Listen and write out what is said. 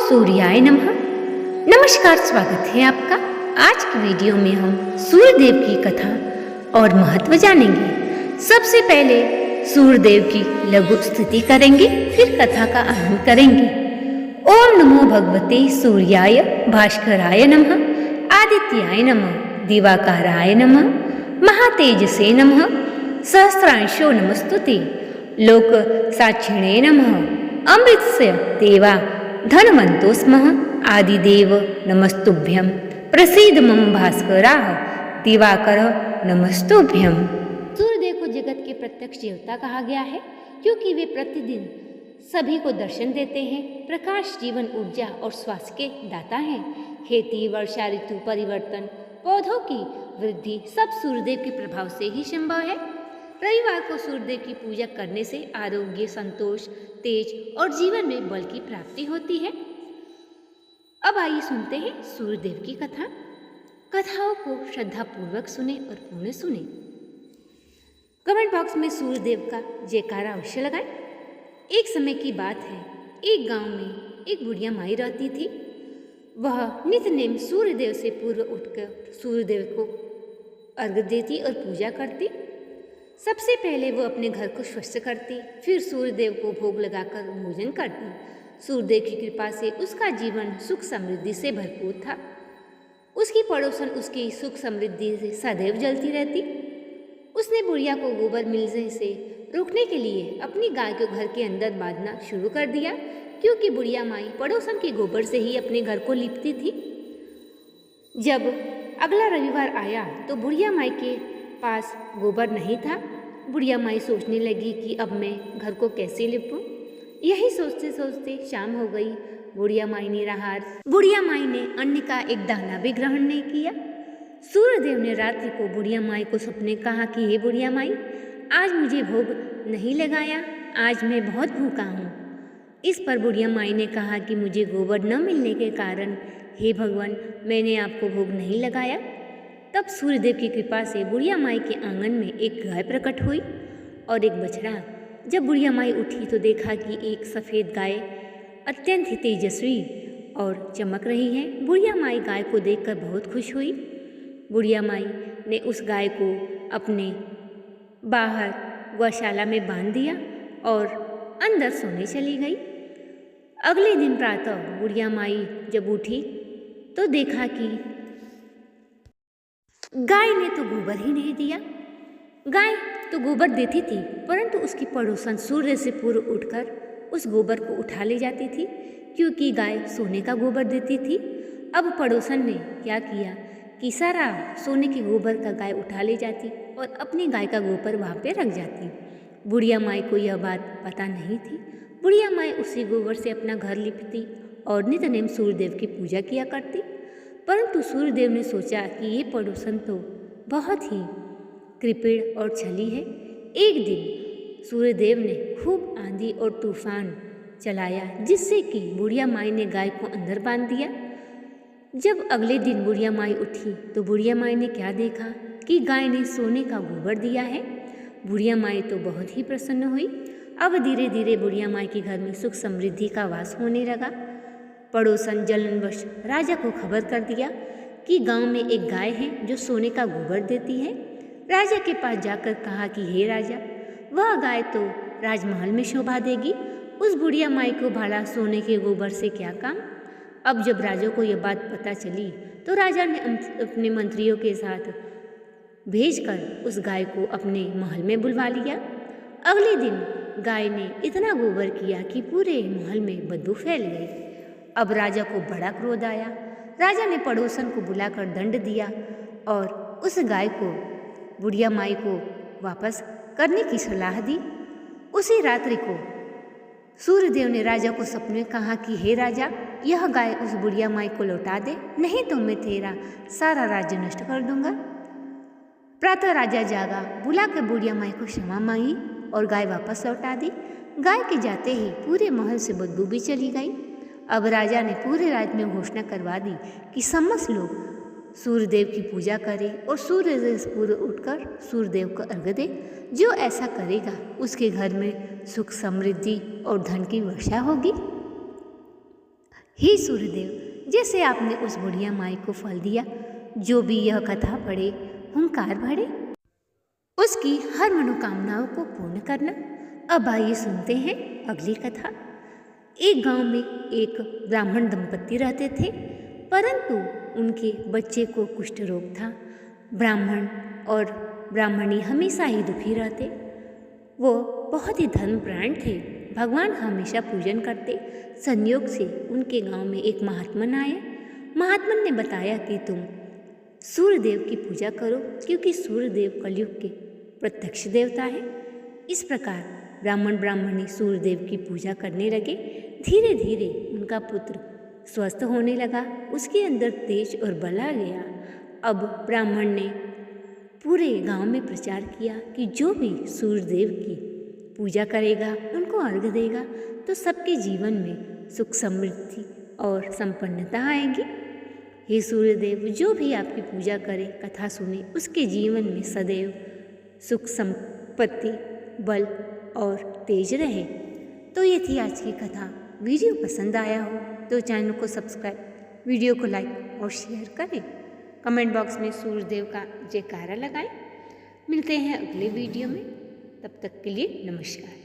सूर्याय नमः। नमस्कार, स्वागत है आपका। आज की वीडियो में हम सूर्यदेव की कथा और महत्व जानेंगे। सबसे पहले सूर्यदेव की लघु स्तुति करेंगे, फिर कथा का आरंभ करेंगे। ओम नमो भगवते सूर्याय भास्कराय नमः, आदित्याय नमः, दिवाकराय नमः, महातेजसे नमः, सहस्रांशो नमस्तुते, लोक साक्षिणे नमः, अमृतस्य देवा धनवंतो स्मः, आदिदेव नमस्तुभ्यं, प्रसीद मम भास्कराः, दिवाकर नमस्तुभ्यं। सूर्यदेव को जगत के प्रत्यक्ष देवता कहा गया है क्योंकि वे प्रतिदिन सभी को दर्शन देते हैं। प्रकाश, जीवन, ऊर्जा और स्वास्थ्य के दाता हैं। खेती, वर्षा ऋतु परिवर्तन, पौधों की वृद्धि सब सूर्यदेव के प्रभाव से ही संभव है। रविवार को सूर्यदेव की पूजा करने से आरोग्य, संतोष, तेज और जीवन में बल की प्राप्ति होती है। अब आइए सुनते हैं सूर्यदेव की कथा। कथाओं को श्रद्धापूर्वक सुने और पुनः सुने। कमेंट बॉक्स में सूर्यदेव का जयकारा अवश्य लगाएं। एक समय की बात है, एक गांव में एक बुढ़िया माई रहती थी। वह नित्य नेम सूर्यदेव से पूर्व उठकर सूर्यदेव को अर्घ्य देती और पूजा करती। सबसे पहले वो अपने घर को स्वच्छ करती, फिर सूर्यदेव को भोग लगाकर भोजन करती। सूर्यदेव की कृपा से उसका जीवन सुख समृद्धि से भरपूर था। उसकी पड़ोसन उसकी सुख समृद्धि से सदैव जलती रहती। उसने बुढ़िया को गोबर मिलने से रोकने के लिए अपनी गाय को घर के अंदर बांधना शुरू कर दिया, क्योंकि बुढ़िया माई पड़ोसन के गोबर से ही अपने घर को लिपती थी। जब अगला रविवार आया तो बुढ़िया माई के पास गोबर नहीं था। बुढ़िया माई सोचने लगी कि अब मैं घर को कैसे लिपूं। यही सोचते सोचते शाम हो गई। बुढ़िया माई निराहार। बुढ़िया माई ने अन्न का एक दाना भी ग्रहण नहीं किया। सूर्यदेव ने रात्रि को बुढ़िया माई को सपने कहा कि हे बुढ़िया माई, आज मुझे भोग नहीं लगाया, आज मैं बहुत भूखा हूँ। इस पर बुढ़िया माई ने कहा कि मुझे गोबर न मिलने के कारण हे भगवान, मैंने आपको भोग नहीं लगाया। तब सूर्यदेव की कृपा से बुढ़िया माई के आंगन में एक गाय प्रकट हुई और एक बछड़ा। जब बुढ़िया माई उठी तो देखा कि एक सफ़ेद गाय अत्यंत ही तेजस्वी और चमक रही है। बुढ़िया माई गाय को देखकर बहुत खुश हुई। बुढ़िया माई ने उस गाय को अपने बाहर गौशाला में बांध दिया और अंदर सोने चली गई। अगले दिन प्रातः बुढ़िया माई जब उठी तो देखा कि गाय ने तो गोबर ही नहीं दिया। गाय तो गोबर देती थी, परंतु उसकी पड़ोसन सूर्य से पूर्व उठकर उस गोबर को उठा ले जाती थी, क्योंकि गाय सोने का गोबर देती थी। अब पड़ोसन ने क्या किया कि सारा सोने के गोबर का गाय उठा ले जाती और अपनी गाय का गोबर वहाँ पे रख जाती। बुढ़िया माई को यह बात पता नहीं थी। बुढ़िया माई उसी गोबर से अपना घर लिपती और नित्य नेम सूर्यदेव की पूजा किया करती। परंतु सूर्यदेव ने सोचा कि ये पड़ोसन तो बहुत ही कृपण और छली है। एक दिन सूर्यदेव ने खूब आंधी और तूफान चलाया, जिससे कि बुढ़िया माई ने गाय को अंदर बांध दिया। जब अगले दिन बुढ़िया माई उठी तो बुढ़िया माई ने क्या देखा कि गाय ने सोने का गोबर दिया है। बुढ़िया माई तो बहुत ही प्रसन्न हुई। अब धीरे धीरे बुढ़िया माई के घर में सुख समृद्धि का वास होने लगा। पड़ोसन जलनवश राजा को खबर कर दिया कि गांव में एक गाय है जो सोने का गोबर देती है। राजा के पास जाकर कहा कि हे राजा, वह गाय तो राजमहल में शोभा देगी, उस बुढ़िया माई को भाड़ा सोने के गोबर से क्या काम। अब जब राजा को यह बात पता चली तो राजा ने अपने मंत्रियों के साथ भेजकर उस गाय को अपने महल में बुलवा लिया। अगले दिन गाय ने इतना गोबर किया कि पूरे महल में बदबू फैल गई। अब राजा को बड़ा क्रोध आया। राजा ने पड़ोसन को बुलाकर दंड दिया और उस गाय को बुढ़िया माई को वापस करने की सलाह दी। उसी रात्रि को सूर्यदेव ने राजा को सपने में कहा कि हे राजा, यह गाय उस बुढ़िया माई को लौटा दे, नहीं तो मैं तेरा सारा राज्य नष्ट कर दूंगा। प्रातः राजा जागा, बुलाकर बुढ़िया माई को क्षमा मांगी और गाय वापस लौटा दी। गाय के जाते ही पूरे महल से बदबू भी चली गई। अब राजा ने पूरे राज्य में घोषणा करवा दी कि समस्त लोग सूर्यदेव की पूजा करें और सूर्य से पूर्व उठकर सूर्यदेव को अर्घ्य दे। जो ऐसा करेगा उसके घर में सुख समृद्धि और धन की वर्षा होगी। हे सूर्यदेव, जैसे आपने उस बुढ़िया माई को फल दिया, जो भी यह कथा पढ़े हुंकार भरे, उसकी हर मनोकामनाओं को पूर्ण करना। अब आइए सुनते हैं अगली कथा। एक गांव में एक ब्राह्मण दंपत्ति रहते थे, परंतु उनके बच्चे को कुष्ठ रोग था। ब्राह्मण और ब्राह्मणी हमेशा ही दुखी रहते। वो बहुत ही धर्मपरायण थे, भगवान हमेशा पूजन करते। संयोग से उनके गांव में एक महात्मन आए। महात्मन ने बताया कि तुम सूर्यदेव की पूजा करो, क्योंकि सूर्यदेव कलयुग के प्रत्यक्ष देवता है। इस प्रकार ब्राह्मण ब्राह्मणी सूर्यदेव की पूजा करने लगे। धीरे धीरे उनका पुत्र स्वस्थ होने लगा, उसके अंदर तेज और बल आ गया। अब ब्राह्मण ने पूरे गांव में प्रचार किया कि जो भी सूर्यदेव की पूजा करेगा, उनको अर्घ्य देगा, तो सबके जीवन में सुख समृद्धि और संपन्नता आएगी। हे सूर्यदेव, जो भी आपकी पूजा करे, कथा सुने, उसके जीवन में सदैव सुख संपत्ति, बल और तेज रहे। तो ये थी आज की कथा। वीडियो पसंद आया हो तो चैनल को सब्सक्राइब, वीडियो को लाइक और शेयर करें। कमेंट बॉक्स में सूर्यदेव का जयकारा लगाएं। मिलते हैं अगले वीडियो में, तब तक के लिए नमस्कार।